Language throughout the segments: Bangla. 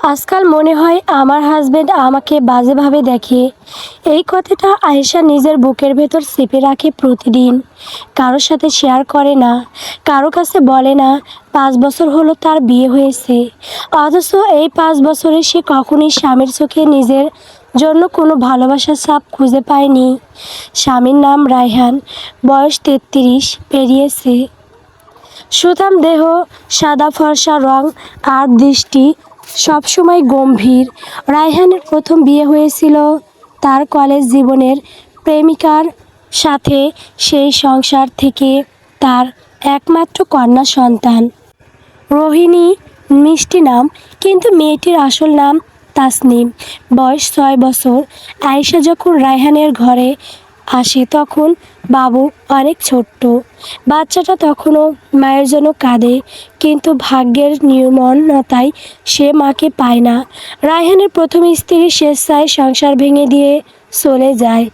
আজকাল মনে হয় আমার হাজবেন্ড আমাকে বাজেভাবে দেখে। এই কথাটা আয়েশা নিজের বুকের ভেতর চেপে রাখে প্রতিদিন। কারোর সাথে শেয়ার করে না, কারো কাছে বলে না। 5 বছর হলো তার বিয়ে হয়েছে, অথচ এই 5 বছরে সে কখনোই স্বামীর চোখে নিজের জন্য কোনো ভালোবাসার ছাপ খুঁজে পায়নি। স্বামীর নাম রায়হান, বয়স 33 পেরিয়েছে। সুঠাম দেহ, সাদা ফর্সা রং আর দৃষ্টি সবসময় গম্ভীর। রায়হানের প্রথম বিয়ে হয়েছিল তার কলেজ জীবনের প্রেমিকার সাথে। সেই সংসার থেকে তার একমাত্র কন্যা সন্তান রোহিণী, মিষ্টি নাম, কিন্তু মেয়েটির আসল নাম তাসনিম। বয়স 6 বছর। আয়েশা যখন রায়হানের ঘরে আসে তখন বাবু অনেক ছোট্ট। বাচ্চাটা তখনও মায়ের জন্য কাঁদে, কিন্তু ভাগ্যের নির্মমতায় সে মাকে পায় না। রায়হানের প্রথম স্ত্রী স্বেচ্ছায় সংসার ভেঙে দিয়ে চলে যায়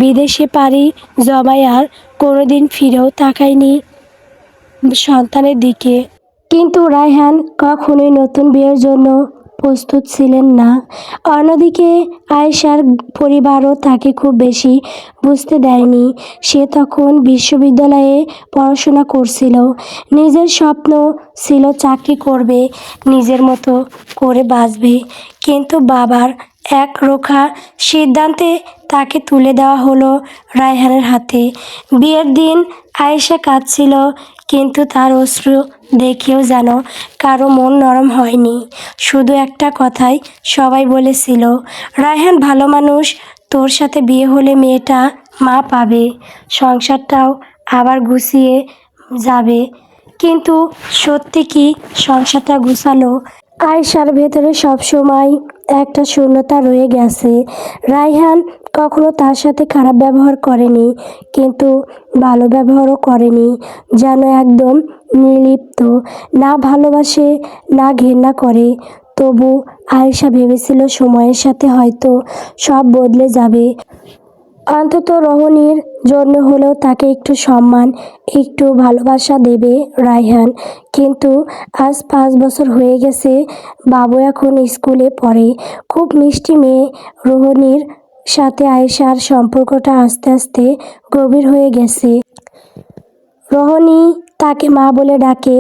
বিদেশে পাড়ি জমায়, আর কোনোদিন ফিরেও তাকায়নি সন্তানের দিকে। কিন্তু রায়হান কখনোই নতুন বিয়ের জন্য প্রস্তুত ছিলেন না। অন্যদিকে আয়েশার পরিবারও তাকে খুব বেশি বুঝতে দেয়নি। সে তখন বিশ্ববিদ্যালয়ে পড়াশোনা করছিল। নিজের স্বপ্ন ছিল চাকরি করবে, নিজের মতো করে বাঁচবে। কিন্তু বাবার একরোখা সিদ্ধান্তে তাকে তুলে দেওয়া হলো রায়হানের হাতে। বিয়ের দিন আয়েশা কাঁদছিল, কিন্তু তার অশ্রু দেখেও যেন কারো মন নরম হয়নি। শুধু একটা কথাই সবাই বলেছিল, রায়হান ভালো মানুষ, তোর সাথে বিয়ে হলে মেয়েটা মা পাবে, সংসারটাও আবার গুছিয়ে যাবে। কিন্তু সত্যি কি সংসারটা গুছালো? আয়েশার ভেতরে সবসময় একটা শূন্যতা রয়ে গেছে। রায়হান কখনো তার সাথে খারাপ ব্যবহার করেনি, কিন্তু ভালো ব্যবহারও করেনি। যেন একদম নির্লিপ্ত, না ভালোবাসে না ঘেন্না করে। তবু আয়েশা ভেবেছিল সময়ের সাথে হয়তো সব বদলে যাবে। অন্তত রোহিণীর জন্য হলেও তাকে একটু সম্মান, একটু ভালোবাসা দেবে রায়হান। কিন্তু আজ 5 বছর হয়ে গেছে, বাবু এখন স্কুলে পড়ে। খুব মিষ্টি মেয়ে রোহিণীর সাথে আয়েশার সম্পর্কটা আস্তে আস্তে গভীর হয়ে গেছে। রোহিণী তাকে মা বলে ডাকে,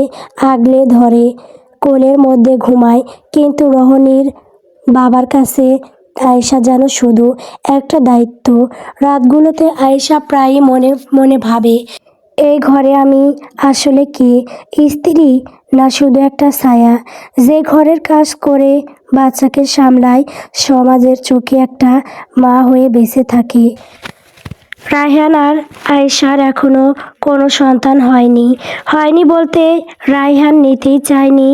আগলে ধরে, কোলের মধ্যে ঘুমায়। কিন্তু রোহিণীর বাবার কাছে আয়েশা যেন শুধু একটা দায়িত্ব। রাতগুলোতে আয়েশা প্রায়ই মনে মনে ভাবে, এই ঘরে আমি আসলে কে? স্ত্রী, না শুধু একটা ছায়া যে ঘরের কাজ করে, বাচ্চাকে সামলায়, সমাজের চোখে একটা মা হয়ে বেঁচে থাকে। রায়হান আর আয়েশার এখনও কোনো সন্তান হয়নি। হয়নি বলতে রায়হান নিতেই চায়নি।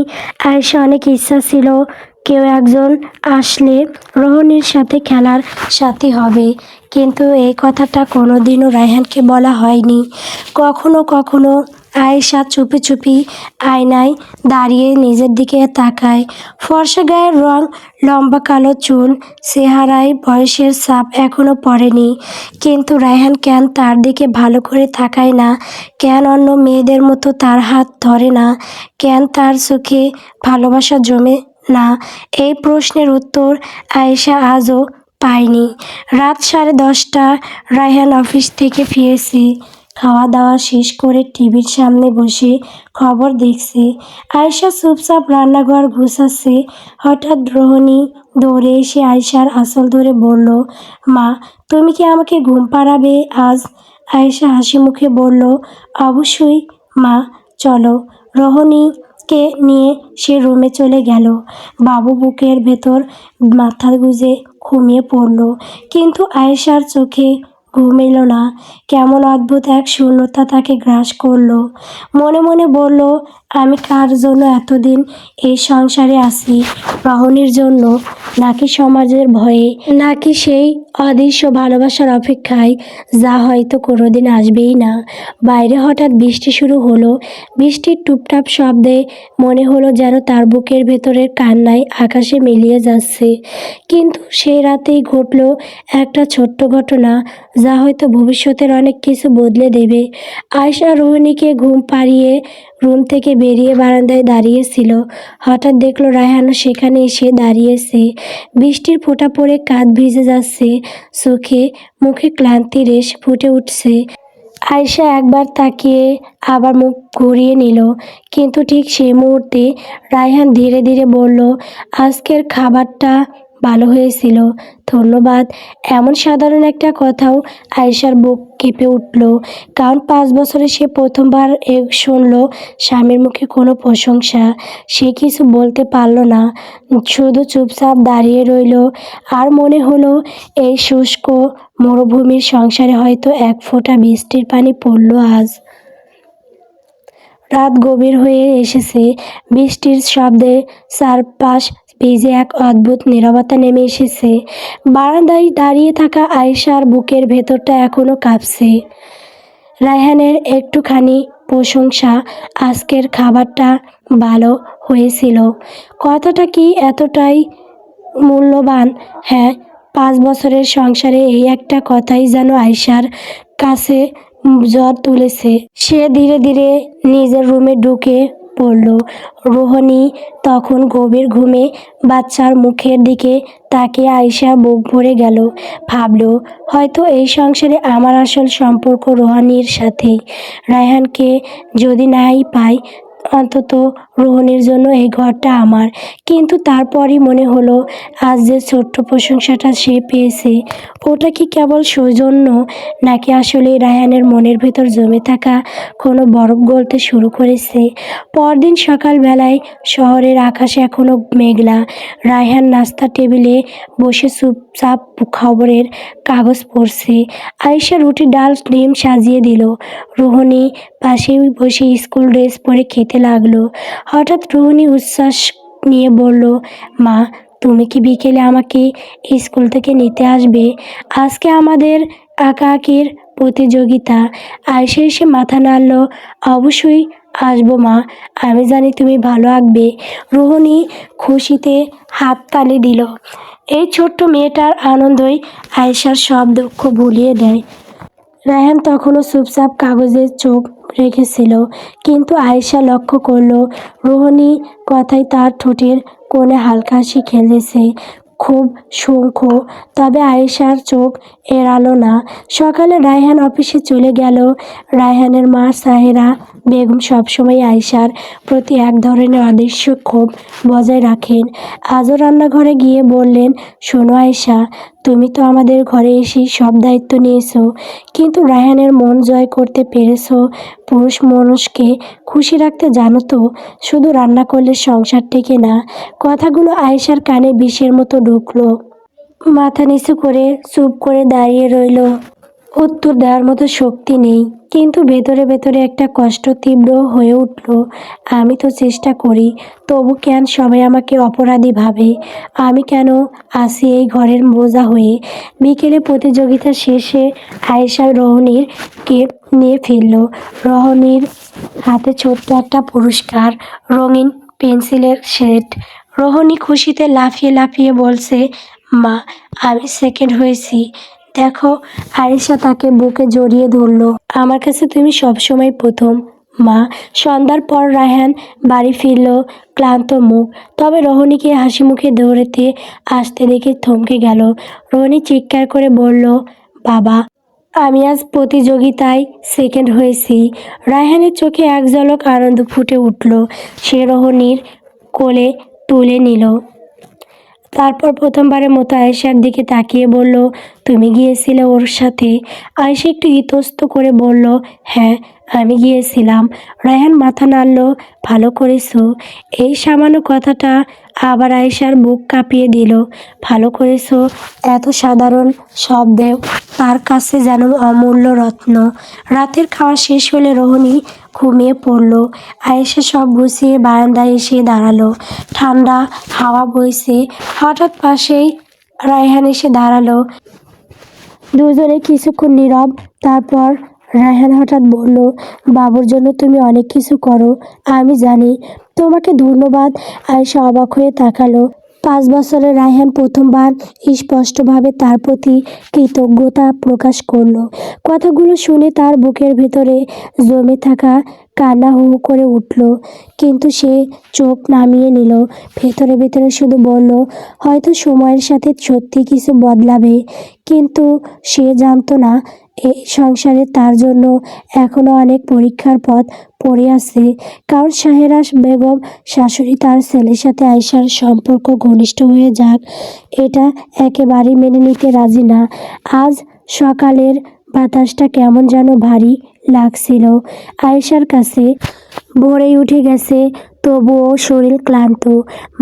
আয়েশা অনেক ইচ্ছা ছিল কেউ একজন আসলে রোহিণীর সাথে খেলার সাথী হবে, কিন্তু এই কথাটা কোনোদিনও রায়হানকে বলা হয়নি। কখনো কখনো আয়েশা চুপি চুপি আয়নায় দাঁড়িয়ে নিজের দিকে তাকায়। ফর্সা গায়ের রং, লম্বা কালো চুল, চেহারায় বয়সের ছাপ এখনো পড়েনি। কিন্তু রায়হান কেন তার দিকে ভালো করে তাকায় না? কেন অন্য মেয়েদের মতো তার হাত ধরে না? কেন তার চোখে ভালোবাসা জমে না? এই প্রশ্নের উত্তর আয়েশা আজও পায়নি। রাত 10:30। রায়হান অফিস থেকে ফিরেছে। খাওয়া দাওয়া শেষ করে টিভির সামনে বসে খবর দেখছে। আয়েশা চুপচাপ রান্নাঘর গুছাচ্ছে। হঠাৎ রোহিণী দৌড়ে এসে আয়েশার আঁচল ধরে বলল, মা, তুমি কি আমাকে ঘুম পাড়াবে আজ? আয়েশা হাসি মুখে বলল, অবশ্যই মা, চলো। রোহিণীকে নিয়ে সে রুমে চলে গেল। বাবু বুকের ভেতর মাথা গুঁজে ঘুমিয়ে পড়ল, কিন্তু আয়েশার চোখে ঘুম এলো না। কেমন অদ্ভুত এক শূন্যতা তাকে গ্রাস করলো। মনে মনে বলল, আমি কার জন্য এতদিন এই সংসারে আছি? রোহিণীর জন্য, নাকি সমাজের ভয়ে, নাকি সেই অদৃশ্য ভালোবাসার অপেক্ষায় যা হয়তো কোনোদিন আসবেই না? বাইরে হঠাৎ বৃষ্টি শুরু হলো। বৃষ্টির টুপটাপ শব্দে মনে হলো যেন তার বুকের ভেতরের কান্নায় আকাশে মিলিয়ে যাচ্ছে। কিন্তু সেই রাতেই ঘটল একটা ছোট্ট ঘটনা, যা হয়তো ভবিষ্যতের অনেক কিছু বদলে দেবে। আয়েশা রোহিণীকে ঘুম পাড়িয়ে রুম থেকে বেরিয়ে বারান্দায় দাঁড়িয়েছিল। হঠাৎ দেখলো রায়হানও সেখানে এসে দাঁড়িয়েছে। বৃষ্টির ফোঁটা পড়ে কাঁধ ভিজে যাচ্ছে, চোখে মুখে ক্লান্তি রেশ ফুটে উঠছে। আয়েশা একবার তাকিয়ে আবার মুখ ঘুরিয়ে নিল, কিন্তু ঠিক সেই মুহূর্তে রায়হান ধীরে ধীরে বলল, আজকের খাবারটা ভালো হয়েছিল, ধন্যবাদ। এমন সাধারণ একটা কথাও আয়েশার বুক কেঁপে উঠল, কারণ 5 বছরে সে প্রথমবার শুনল স্বামীর মুখে কোনো প্রশংসা। সে কিছু বলতে পারল না, শুধু চুপচাপ দাঁড়িয়ে রইল। আর মনে হলো এই শুষ্ক মরুভূমির সংসারে হয়তো এক ফোঁটা বৃষ্টির পানি পড়ল আজ। রাত গভীর হয়ে এসেছে, বৃষ্টির শব্দে চারপাশ ভিজে এক অদ্ভুত নীরবতা নেমে এসেছে। বারান্দায় দাঁড়িয়ে থাকা আয়েশার বুকের ভেতরটা এখনো কাঁপছে। রায়হানের একটুখানি প্রশংসা, আজকের খাবারটা ভালো হয়েছিল, কথাটা কি এতটাই মূল্যবান? হ্যাঁ, 5 বছরের সংসারে এই একটা কথাই যেন আয়েশার কাছে জ্বর তুলেছে। সে ধীরে ধীরে নিজের রুমে ঢুকে পড়ল। রোহিণী তখন গভীর ঘুমে। বাচ্চার মুখের দিকে তাকিয়ে আয়েশা বুক ভরে গেল। ভাবল, হয়তো এই সংসারে আমার আসল সম্পর্ক রোহিণীর সাথেই। রায়হানকে যদি নাই পাই, অন্তত রোহিণীর জন্য এই ঘরটা আমার। কিন্তু তারপরই মনে হলো, আজ যে ছোট্ট প্রশংসাটা সে পেয়েছে, ওটা কি কেবল সৌজন্য, নাকি আসলে রায়হানের মনের ভেতর জমে থাকা কোনো বরফ গলতে শুরু করেছে? পরদিন সকালবেলায় শহরের আকাশ এখনো মেঘলা। রায়হান নাস্তার টেবিলে বসে চুপচাপ খবরের কাগজ পড়ছে। আয়েশা রুটি ডাল ডিম সাজিয়ে দিল। রোহিণী পাশে বসে স্কুল ড্রেস পরে খেতে লাগলো। হঠাৎ রোহিণী উচ্ছ্বাস নিয়ে বলল, মা, তুমি কি বিকেলে আমাকে স্কুল থেকে নিতে আসবে? আজকে আমাদের আঁকাআঁকির প্রতিযোগিতা। আয়েশা এসে মাথা নাড়ল, অবশ্যই আসবো মা, আমি জানি তুমি ভালো আঁকবে। রোহিণী খুশিতে হাততালি দিল। এই ছোট্ট মেয়েটার আনন্দই আয়েশার সব দুঃখ ভুলিয়ে দেয়। রায়হান তখনও চুপচাপ কাগজে চোখ রেখেছিল, কিন্তু আয়েশা লক্ষ্য করল রোহিণী কথায় তার ঠোঁটের কোণে হালকা হাসি খেলেছে, খুব সূক্ষ্ম। তবে আয়েশার চোখ এড়ালো না। সকালে রায়হান অফিসে চলে গেল। রায়হানের মা সাহেরা বেগম সবসময় আয়েশার প্রতি এক ধরনের অদৃশ্য ক্ষোভ বজায় রাখেন। আজও রান্নাঘরে গিয়ে বললেন, শোনো আয়েশা, তুমি তো আমাদের ঘরে এসেই সব দায়িত্ব নিয়েছো, কিন্তু রায়হানের মন জয় করতে পেরেছো। পুরুষ মানুষকে খুশি রাখতে জানো তো, শুধু রান্না করলে সংসার টেকে না। কথাগুলো আয়েশার কানে বিষের মতো ঢুকলো। মাথা নিচু করে চুপ করে দাঁড়িয়ে রইল। উত্তর দেওয়ার মতো শক্তি নেই, কিন্তু ভেতরে ভেতরে একটা কষ্ট তীব্র হয়ে উঠল। আমি তো চেষ্টা করি, তবু কেন সবাই আমাকে অপরাধী ভাবে? আমি কেন আসি এই ঘরের বোঝা হয়ে? বিকেলে প্রতিযোগিতা শেষে আয়েশা রোহিণীকে নিয়ে ফিরল। রোহিণীর হাতে ছোট্ট একটা পুরস্কার, রঙিন পেন্সিলের সেট। রোহিণী খুশিতে লাফিয়ে লাফিয়ে বলছে, মা, আমি সেকেন্ড হয়েছি, দেখো। আয়েশা তাকে বুকে জড়িয়ে ধরল, আমার কাছে তুমি সবসময় প্রথম মা। সন্ধ্যার পর রায়হান বাড়ি ফিরল, ক্লান্ত মুখ। তবে রোহিণীকে হাসি মুখে দৌড়াতে আসতে দেখে থমকে গেল। রোহিণী চিৎকার করে বলল, বাবা, আমি আজ প্রতিযোগিতায় সেকেন্ড হয়েছি। রায়হানের চোখে এক ঝলক আনন্দ ফুটে উঠল। সে রোহিণীর কোলে তুলে নিল। তারপর প্রথমবারের মতো আয়েশার দিকে তাকিয়ে বলল, তুমি গিয়েছিলে ওর সাথে? আয়েশা একটু ইতস্ত করে বলল, হ্যাঁ, আমি গিয়েছিলাম। রায়হান মাথা নাড়ল, ভালো করেছো। এই সামান্য কথাটা আবার আয়েশার বুক কাঁপিয়ে দিল। ভালো করেছো, এত সাধারণ শব্দেও তার কাছে যেন অমূল্য রত্ন। রাতের খাওয়া শেষ হলে রোহিণী ঘুমিয়ে পড়ল। আয়েশা সব গুছিয়ে বারান্দায় এসে দাঁড়ালো। ঠান্ডা হাওয়া বইছে। হঠাৎ পাশেই রায়হান এসে দাঁড়ালো। দুজনে কিছুক্ষণ নীরব। তারপর রায়হান হঠাৎ বলল, বাবুর জন্য তুমি অনেক কিছু করো, আমি জানি। তোমাকে ধন্যবাদ। আয়েশা অবাক হয়ে তাকালো। 5 বছরে রায়হান প্রথমবার স্পষ্টভাবে তার প্রতি কৃতজ্ঞতা প্রকাশ করলো। কথাগুলো শুনে তার বুকের ভেতরে জমে থাকা কান্না হু হু করে উঠল, কিন্তু সে চোখ নামিয়ে নিল। ভেতরে ভেতরে শুধু বলল, হয়তো সময়ের সাথে সত্যি কিছু বদলাবে। কিন্তু সে জানতো না এই সংসারে তার জন্য এখনো অনেক পরীক্ষার পথ পড়ে আছে। কারণ সাহেরা বেগম শাশুড়ি তার ছেলের সাথে আয়েশার সম্পর্ক ঘনিষ্ঠ হয়ে যাক, এটা একেবারেই মেনে নিতে রাজি না। আজ সকালের বাতাসটা কেমন যেন ভারী লাগছিল আয়েশার কাছে। ভোরেই উঠে গেছে, তবুও শরীর ক্লান্ত,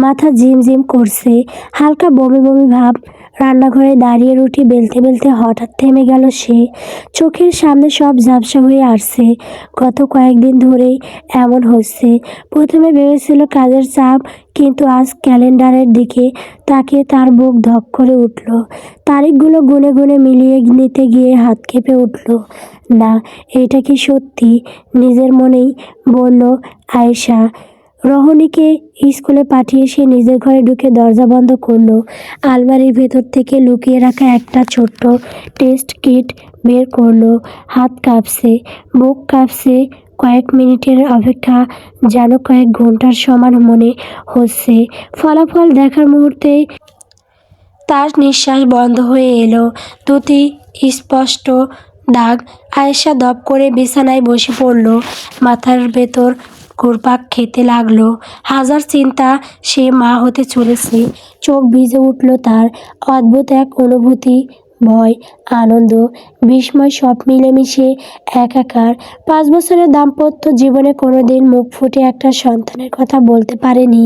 মাথা ঝিমঝিম করছে, হালকা বমি বমি ভাব। রান্নাঘরে দাঁড়িয়ে রুটি বেলতে বেলতে হঠাৎ থেমে গেল সে। চোখের সামনে সব ঝাপসা হয়ে আসছে। গত কয়েকদিন ধরেই এমন হচ্ছে। প্রথমে ভেবেছিল কাজের চাপ, কিন্তু আজ ক্যালেন্ডারের দিকে তাকিয়ে তার বুক ধক করে উঠল। তারিখগুলো গুনে গুনে মিলিয়ে নিতে গিয়ে হাত কেঁপে উঠল। না, এটা কি সত্যি? নিজের মনেই বলল আয়েশা। রহনীকে স্কুলে পাঠিয়ে সে নিজের ঘরে ঢুকে দরজা বন্ধ করলো। আলমারির ভেতর থেকে লুকিয়ে রাখা একটা ছোট্ট টেস্ট কিট বের করলো। হাত কাঁপছে, বুক কাঁপছে। কয়েক মিনিটের অপেক্ষা যেন কয়েক ঘন্টার সমান মনে হচ্ছে। ফলাফল দেখার মুহূর্তেই তার নিঃশ্বাস বন্ধ হয়ে এলো। দুটি স্পষ্ট দাগ। আয়েশা দপ করে বিছানায় বসে পড়ল। মাথার ভেতর ঘুরপাক খেতে লাগলো। হাজার চিন্তা, সে মা হতে চলেছে। চোখ ভিজে উঠল তার। অদ্ভুত এক অনুভূতি, ভয়, আনন্দ, বিস্ময় সব মিলেমিশে একাকার। 5 বছরের দাম্পত্য জীবনে কোনোদিন মুখ ফুটে একটা সন্তানের কথা বলতে পারেনি।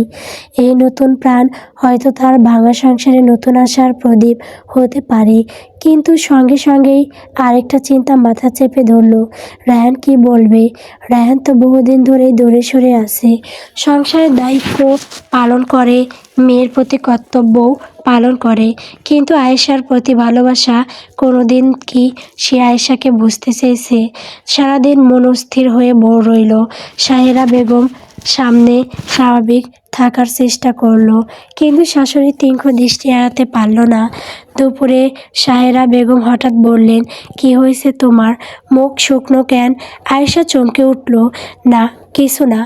এই নতুন প্রাণ হয়তো তার ভাঙা সংসারে নতুন আশার প্রদীপ হতে পারে। কিন্তু সঙ্গে সঙ্গেই আরেকটা চিন্তা মাথা চেপে ধরল। রায়হান কি বলবে? রায়হান তো বহুদিন ধরেই দূরে সরে আছে। সংসারের দায়িত্ব পালন করে, মেয়ের প্রতি কর্তব্যও পালন করে, কিন্তু আয়েশার প্রতি ভালোবাসা কোনোদিন কি সে আয়েশাকে বুঝতে চেয়েছে? সারাদিন মন অস্থির হয়ে রইল। সাহেরা বেগম সামনে স্বাভাবিক থাকার চেষ্টা করলো, কিন্তু শাশুড়ির তীক্ষ্ণ দৃষ্টি এড়াতে পারল না। দুপুরে সাহেরা বেগম হঠাৎ বললেন, কি হয়েছে তোমার? মুখ শুকনো কেন? আয়েশা চমকে উঠল। না, কিছু না।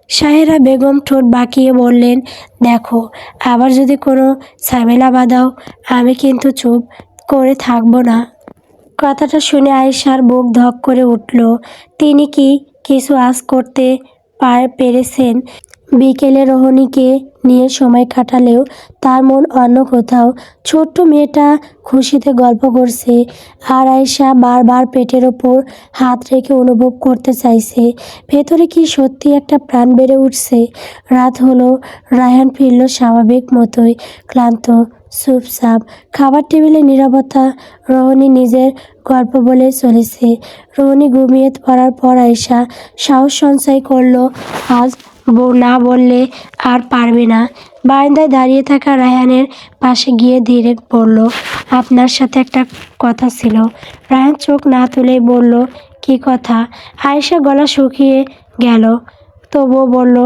সাহেরা বেগম ঠোঁট বাঁকিয়ে বললেন, দেখো, আবার যদি কোনো ঝামেলা বাঁধাও, আমি কিন্তু চুপ করে থাকবো না। কথাটা শুনে আয়েশার বুক ধক করে উঠল। তিনি কি কিছু আজ করতে পেরেছেন? বিকেলে রোহিণীকে নিয়ে সময় কাটালেও তার মন অন্য কোথাও। ছোট্ট মেয়েটা খুশিতে গল্প করছে, আর আয়েশা বারবার পেটের ওপর হাত রেখে অনুভব করতে চাইছে ভেতরে কি সত্যি একটা প্রাণ বেড়ে উঠছে। রাত হলো, রায়হান ফিরল স্বাভাবিক মতোই, ক্লান্ত, চুপচাপ। খাবার টেবিলে নীরবতা। রোহিণী নিজের গল্প বলে চলেছে। রোহিণী ঘুমিয়ে পড়ার পর আয়েশা সাহস সঞ্চয় করলো, আজ না বললে আর পারবে না। বারান্দায় দাঁড়িয়ে থাকা রায়হানের পাশে গিয়ে ধীরে বলল, আপনার সাথে একটা কথা ছিল। রায়হান চোখ না তুলেই বলল, কি কথা? আয়েশা গলা শুকিয়ে গেল, তবুও বলল,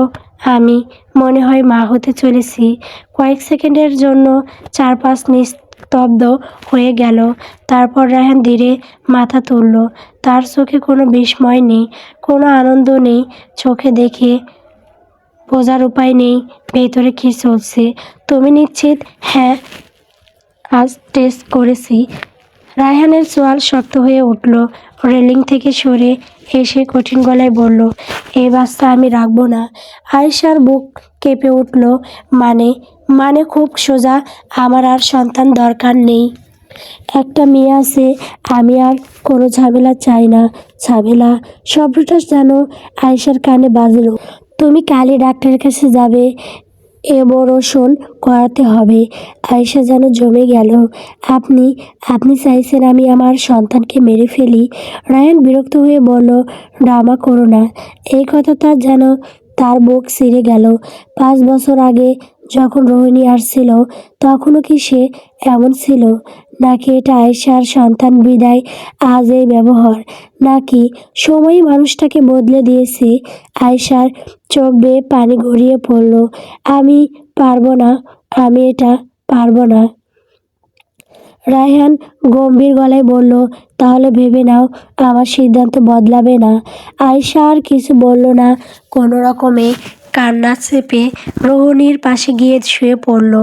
আমি মনে হয় মা হতে চলেছি। কয়েক সেকেন্ডের জন্য চারপাশ নিস্তব্ধ হয়ে গেল। তারপর রায়হান ধীরে মাথা তুলল। তার চোখে কোনো বিস্ময় নেই, কোনো আনন্দ নেই। চোখে দেখে বোঝার উপায় নেই ভেতরে কী চলছে। তুমি নিশ্চিত? হ্যাঁ, আজ টেস্ট করেছি। রায়হানের চোয়াল শক্ত হয়ে উঠল। রেলিং থেকে সরে এসে কঠিন গলায় বলল, এই বাচ্চা আমি রাখবো না। আয়েশার বুক কেঁপে উঠল। মানে? মানে খুব সোজা, আমার আর সন্তান দরকার নেই। একটা মেয়ে আছে, আমি আর কোনো ঝামেলা চাই না। ঝামেলা? শব্দটা যেন আয়েশার কানে বাজলো। তুমি কালই ডাক্তারের কাছে যাবে, অ্যাবর্শন করাতে হবে। আয়েশা যেন জমে গেল। আপনি আপনি চাইছেন আমি আমার সন্তানকে মেরে ফেলি? রায়হান বিরক্ত হয়ে বলল, ড্রামা করো না। এই কথাটা যেন তার বুক ছিঁড়ে গেল। 5 বছর আগে যখন রোহিণী আসছিল, তখনও কি সে এমন ছিল? নাকি এটা আয়েশার সন্তান বিদায় আজ এই ব্যবহার? নাকি সময়ই মানুষটাকে বদলে দিয়েছে? আয়েশার চোখ বেয়ে পানি গড়িয়ে পড়ল। আমি পারবো না, আমি এটা পারবো না। রায়হান গম্ভীর গলায় বলল, তাহলে ভেবে নাও, আমার সিদ্ধান্ত বদলাবে না। আয়েশা আর কিছু বলল না। কোনো রকমে কান্না চেপে রোহিণীর পাশে গিয়ে শুয়ে পড়ল।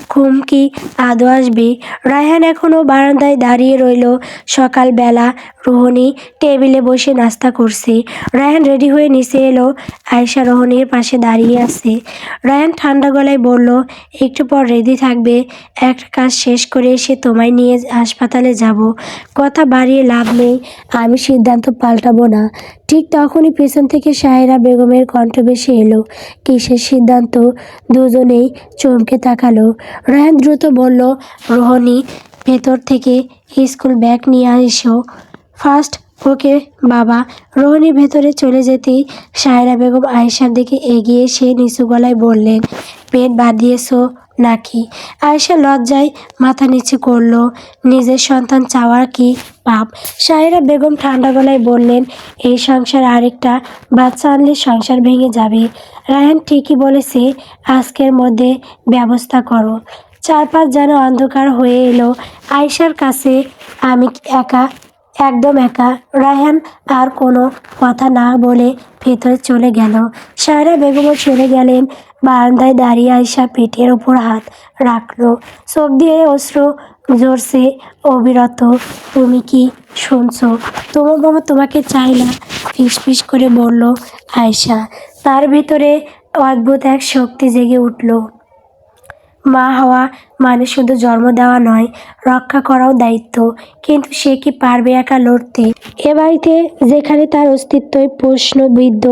ঘুম কি আদৌ আসবে? রায়হান এখনও বারান্দায় দাঁড়িয়ে রইল। সকালবেলা রোহিণী টেবিলে বসে নাস্তা করছে। রায়হান রেডি হয়ে নিচে এলো। আয়েশা রোহিণীর পাশে দাঁড়িয়ে আছে। রায়হান ঠান্ডা গলায় বলল, একটু পর রেডি থাকবে, একটা কাজ শেষ করে এসে তোমায় নিয়ে হাসপাতালে যাব। কথা বাড়িয়ে লাভ নেই, আমি সিদ্ধান্ত পাল্টাবো না। ঠিক তখনই পেছন থেকে সাহেরা বেগমের কণ্ঠ ভেসে এলো। কিসের সিদ্ধান্ত? দুজনেই চমকে তাকালো। রায়হান দ্রুত বলল, রোহিণী, ভেতর থেকে স্কুল ব্যাগ নিয়ে এসো ফার্স্ট। ওকে বাবা। রোহিণী ভেতরে চলে যেতেই সাহেরা বেগম আয়েশার দিকে এগিয়ে এসে নিচু গলায় বললেন, পেট বাঁধিয়েছো নাকি? আয়েশা লজ্জায় মাথা নিচু করলো। নিজের সন্তান চাওয়ার কি পাপ? সাহেরা বেগম ঠান্ডা গলায় বললেন, এই সংসার আরেকটা বাচ্চা আনলে সংসার ভেঙে যাবে। রায়হান ঠিকই বলেছে, আজকের মধ্যে ব্যবস্থা করো। চারপাশ যেন অন্ধকার হয়ে এলো আয়েশার কাছে। আমি একা, একদম একা। রায়হান আর কোনো কথা না বলে ভেতরে চলে গেল। সায়রা বেগমও চলে গেলেন। বারান্দায় দাঁড়িয়ে আয়েশা পিঠের ওপর হাত রাখলো। চোখ দিয়ে অশ্রু ঝরছে অবিরত। তুমি কি শুনছো? তোমার বাবা তোমাকে চাই না, ফিস করে বলল আয়েশা। তার ভিতরে অদ্ভুত এক শক্তি জেগে উঠল। মা হওয়া মানে শুধু জন্ম দেওয়া নয়, রক্ষা করাও দায়িত্ব। কিন্তু সে কি পারবে একা লড়তে? এ বাড়িতে যেখানে তার অস্তিত্বই প্রশ্নবিদ্ধ।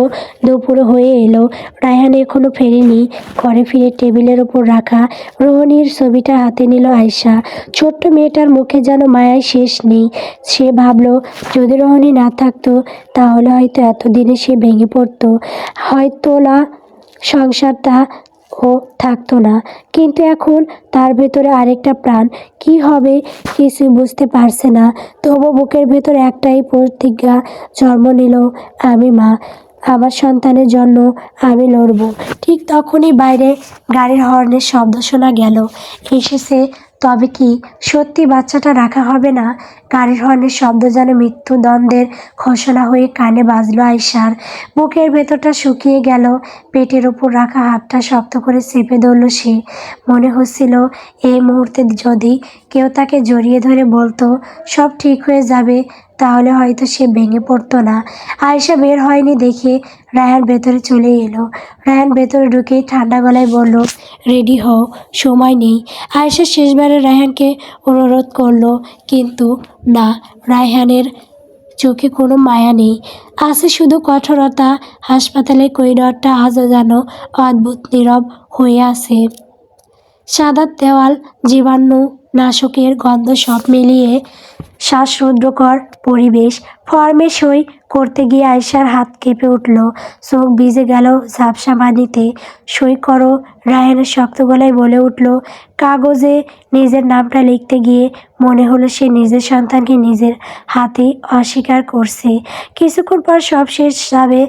দুপুর হয়ে এলো। রায়হান এখনো ফেরেনি। ঘরে ফিরে টেবিলের ওপর রাখা রোহিণীর ছবিটা হাতে নিল আয়েশা। ছোট্ট মেয়েটার মুখে যেন মায়ায় শেষ নেই। সে ভাবলো, যদি রোহিণী না থাকতো তাহলে হয়তো এতদিনে সে ভেঙে পড়তো, হয়তো না সংসারটা ও থাকতো না। কিন্তু এখন তার ভেতরে আরেকটা প্রাণ। কি হবে কিছু বুঝতে পারছে না। তবু বুকের ভেতর একটাই প্রতিজ্ঞা জন্ম নিল, আমি মা, আমার সন্তানের জন্য আমি লড়ব। ঠিক তখনই বাইরে গাড়ির হর্নের শব্দ শোনা গেল। এসেছে। তবে কি সত্যি বাচ্চাটা রাখা হবে না? গাড়ির হর্নের শব্দ যেন মৃত্যুদণ্ডের ঘোষণা হয়ে কানে বাজলো আয়েশার। বুকের ভেতরটা শুকিয়ে গেল। পেটের উপর রাখা হাতটা শক্ত করে চেপে ধরল সে। মনে হচ্ছিল, এই মুহূর্তে যদি কেউ তাকে জড়িয়ে ধরে বলতো সব ঠিক হয়ে যাবে, তাহলে হয়তো সে ভেঙে পড়তো না। আয়েশা বের হয়নি দেখে রায়হান ভেতরে চলে এলো। রায়হান ভেতরে ঢুকেই ঠান্ডা গলায় বলল, রেডি হও, সময় নেই। আয়েশা শেষবারে রায়হানকে অনুরোধ করলো, কিন্তু না, রায়হানের চোখে কোনো মায়া নেই, আছে শুধু কঠোরতা। হাসপাতালের করিডরটা আজও যেন অদ্ভুত নীরব হয়ে আছে। সাদা দেওয়াল, জীবাণু নাশকের গন্ধ সব মিলিয়ে শ্বাসরুদ্ধকর পরিবেশ। ফর্মে সই করতে গিয়ে আয়েশার হাত কেঁপে উঠল। চোখ ভিজে গেল ঝাপসা পানিতে। সই করো, রায়হানের শক্ত গলায় বলে উঠল। কাগজে নিজের নামটা লিখতে গিয়ে মনে হলো সে নিজের সন্তানকে নিজের হাতে অস্বীকার করছে। কিছুক্ষণ পর সব শেষ যাবে।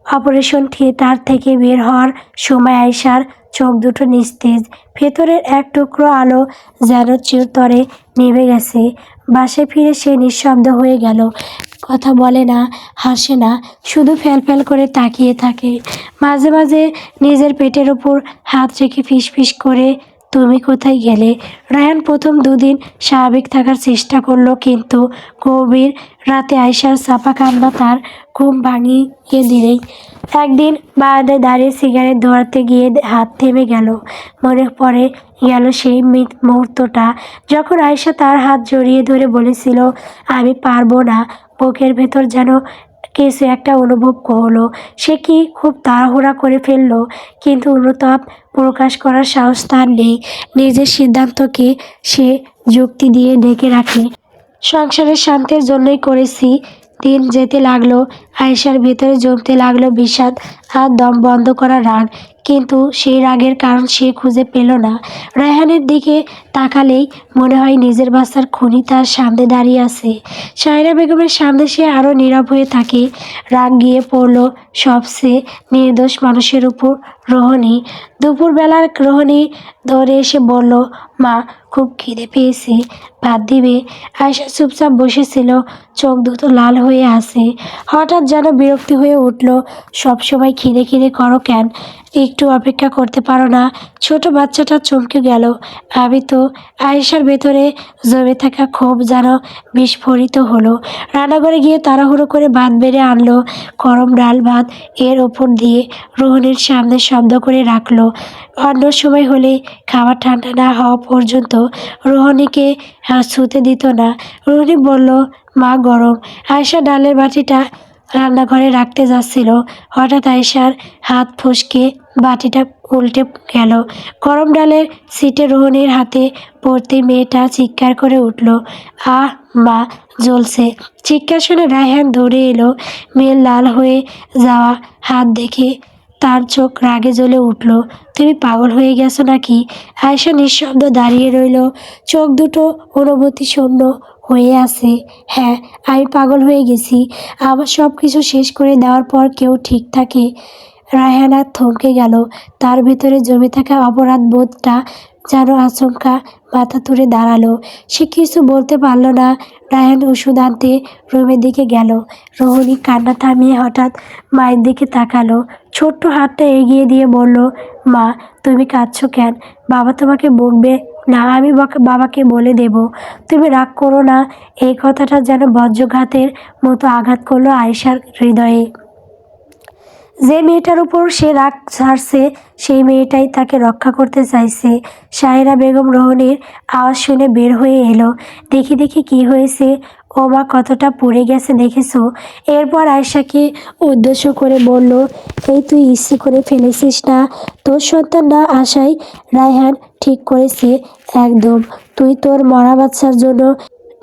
অপারেশন থিয়েটার থেকে বের হওয়ার সময় আয়েশার চোখ দুটো নিস্তেজ। ভেতরের এক টুকরো আলো যেন চিরতরে নিভে গেছে। বাসায় ফিরে সে নিঃশব্দ হয়ে গেল। কথা বলে না, হাসে না, শুধু ফ্যাল করে তাকিয়ে থাকে। মাঝে মাঝে নিজের পেটের ওপর হাত রেখে ফিস করে, তুমি কোথায় গেলে? রায়হান প্রথম দুদিন স্বাভাবিক থাকার চেষ্টা করলো, কিন্তু গভীর রাতে আয়েশার চাপা কান্না তার ঘুম ভাঙিয়ে দিলেই। একদিন বারান্দায় দাঁড়িয়ে সিগারেট ধরাতে গিয়ে হাত থেমে গেল। মনে পড়ে গেল সেই মুহূর্তটা যখন আয়েশা তার হাত জড়িয়ে ধরে বলেছিল, আমি পারবো না। বুকের ভেতর যেন কিছু একটা অনুভব হলো। সে কি খুব তাড়াহুড়া করে ফেললো? কিন্তু অনুতাপ প্রকাশ করার সাহস তার নেই। নিজের সিদ্ধান্তকে সে যুক্তি দিয়ে ঢেকে রাখে। সংসারের শান্তির জন্যই করেছি। দিন যেতে লাগলো। আয়েশার ভেতরে জমতে লাগলো বিষাদ আর দম বন্ধ করা রাগ। কিন্তু সেই রাগের কারণ সে খুঁজে পেল না। রায়হানের দিকে তাকালেই মনে হয় নিজের বাসার খুনি তার সামনে দাঁড়িয়ে আছে। সায়রা বেগমের সামনে সে আরও নীরব হয়ে থাকে। রাগ গিয়ে পড়ল সবচেয়ে নির্দোষ মানুষের উপর, রোহিণী। দুপুরবেলার রোহিণী ধরে এসে বলল, মা, খুব খিদে পেয়েছে, ভাত দিবে? আয়শা চুপচাপ বসেছিল, চোখ দুটো লাল হয়ে আছে। হঠাৎ যেন বিরক্তি হয়ে উঠল। সবসময় খিদে খিদে করো কেন? একটু অপেক্ষা করতে পারো না? ছোট বাচ্চাটা চমকে গেল। আমি তো আয়েশার ভেতরে জমে থাকা ক্ষোভ যেন বিস্ফোরিত হলো। রান্নাঘরে গিয়ে তাড়াহুড়ো করে ভাত বেড়ে আনলো। গরম ডাল ভাত এর ওপর দিয়ে রোহিণীর সামনে শব্দ করে রাখলো। অন্য সময় হলে খাবার ঠান্ডা না হওয়া পর্যন্ত রোহিণীকে ছুঁতে দিত না। রোহিণী বলল, মা, গরম। আয়েশা ডালের বাটিটা রান্নাঘরে রাখতে যাচ্ছিল। হঠাৎ আয়েশার হাত ফসকে বাটিটা উল্টে গেল। গরম ডালের সিটে রোহিণীর হাতে পড়তে মেয়েটা চিৎকার করে উঠল, আহ মা, জ্বলছে! চিৎকার শুনে রায়হান দৌড়ে এলো। মেয়ের লাল হয়ে যাওয়া হাত দেখে তার চোখ রাগে জ্বলে উঠল। তুমি পাগল হয়ে গেছো নাকি? আয়েশা নিঃশব্দ দাঁড়িয়ে রইল, চোখ দুটো অনুভূতি শূন্য হয়ে আছে। হ্যাঁ, আমি পাগল হয়ে গেছি। আমার সব কিছু শেষ করে দেওয়ার পর কেউ ঠিক থাকে? রায়হান আর থমকে গেল। তার ভেতরে জমে থাকা অপরাধ বোধটা যেন আচমকা মাথা তুলে দাঁড়ালো। সে কিছু বলতে পারল না। রায়হান ওষুধ আনতে রুমের দিকে গেল। রোহিণী কান্না থামিয়ে হঠাৎ মায়ের দিকে তাকালো। ছোট্ট হাতটা এগিয়ে দিয়ে বলল, মা, তুমি কাঁদছো কেন? বাবা তোমাকে বকবে না, আমি বাবাকে বলে দেব। তুমি রাগ করো না। এই কথাটা যেন বজ্রঘাতের মতো আঘাত করলো আয়েশার হৃদয়ে। যে মেয়েটার উপর সে রাগ ছাড়ছে সেই মেয়েটাই তাকে রক্ষা করতে চাইছে। সাহেরা বেগম রোহিণীর আওয়াজ শুনে বের হয়ে এলো। দেখি দেখি কি হয়েছে? ও মা, কতটা পড়ে গেছে দেখেছো? এরপর আয়েশাকে উদ্দেশ্য করে বলল, এই তুই ইচ্ছে করে ফেলেছিস না? তোর সন্তান না আসাই রায়হান ঠিক করেছে। একদম, তুই তোর মরা বাচ্চার জন্য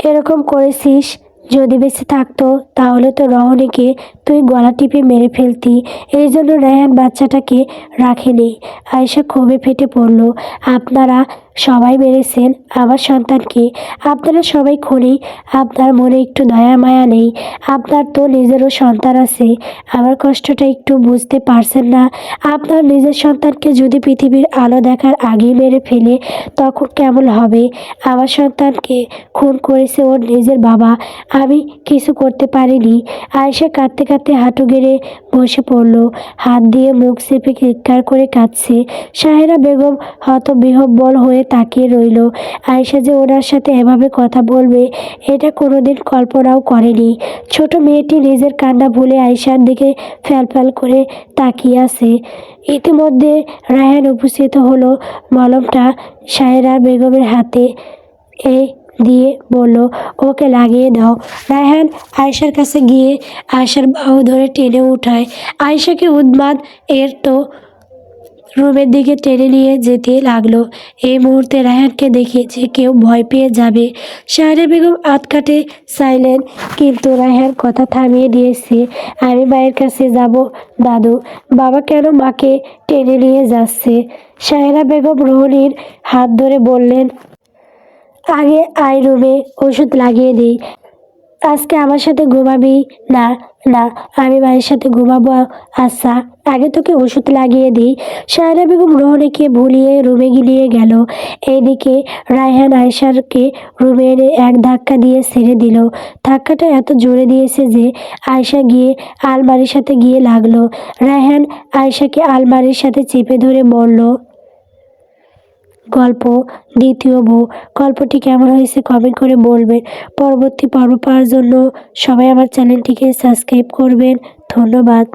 এরকম করেছিস। যদি বেঁচে থাকতো তাহলে তো রহণীকে তুই গলা টিপে মেরে ফেলতি। এই জন্য রায়হান বাচ্চাটাকে রাখেনি। আয়েশা ক্ষোভে ফেটে পড়ল, আপনারা সবাই মেরেছেন আমার সন্তানকে। আপনারা সবাই খুনি। আপনার মনে একটু দয়া মায়া নেই? আপনার তো নিজেরও সন্তান আছে। আমার কষ্টটা একটু বুঝতে পারছেন না? আপনার নিজের সন্তানকে যদি পৃথিবীর আলো দেখার আগেই মেরে ফেলে তখন কেমন হবে? আমার সন্তানকে খুন করেছে ওর নিজের বাবা, আমি কিছু করতে পারিনি। আয়েশা কাঁদতে কাঁদতে হাঁটু গেড়ে বসে পড়ল, হাত দিয়ে মুখ চেপে চিৎকার করে কাঁদছে। সাহেরা বেগম হতবিহ্বল হয়ে তাকিয়ে রইল। আয়েশা যে ওনার সাথে এভাবে কথা বলবে এটা কোনোদিন কল্পনাও করেনি। ছোট মেয়েটি নিজের কান্না ভুলে আয়েশার দিকে ফ্যালফ্যাল করে তাকিয়ে আছে। ইতিমধ্যে রায়হান উপস্থিত হলো। মলমটা সাহেরা বেগমের হাতে দিয়ে বলল, ওকে লাগিয়ে দাও। রায়হান আয়েশার কাছে গিয়ে আয়েশার বাহু ধরে টেনে উঠায়। আয়েশাকে উন্মাদ এর তো রুমের দিকে টেনে নিয়ে যেতে লাগলো। এই মুহূর্তে রায়হানকে দেখে যে কেউ ভয় পেয়ে যাবে। সাহেরা বেগম আটকাটে চাইলেন, কিন্তু রায়হান কথা থামিয়ে দিয়েছে। আমি মায়ের কাছে যাব। দাদু, বাবা কেন মাকে টেনে নিয়ে যাচ্ছে? সাহেরা বেগম রোহিণীর হাত ধরে বললেন, আগে আয় রুমে, ওষুধ লাগিয়ে দিই। আজকে আমার সাথে ঘুমাবি? না, না, আমি মায়ের সাথে ঘুমাবো। আচ্ছা, আগে তোকে ওষুধ লাগিয়ে দিই। সায়রা বেগম রোহিণীকে ভুলিয়ে রুমে নিয়ে গেল। এইদিকে রায়হান আয়েশাকে রুমে এনে এক ধাক্কা দিয়ে ছেড়ে দিল। ধাক্কাটা এত জোরে দিয়েছে যে আয়েশা গিয়ে আলমারির সাথে গিয়ে লাগলো। রায়হান আয়েশাকে আলমারির সাথে চেপে ধরে বলল, গল্প দ্বিতীয় বউ। গল্পটি কেমন হয়েছে কমেন্ট করে বলবেন। পরবর্তী পর্ব পাওয়ার জন্য সবাই আমার চ্যানেলটিকে সাবস্ক্রাইব করবেন। ধন্যবাদ।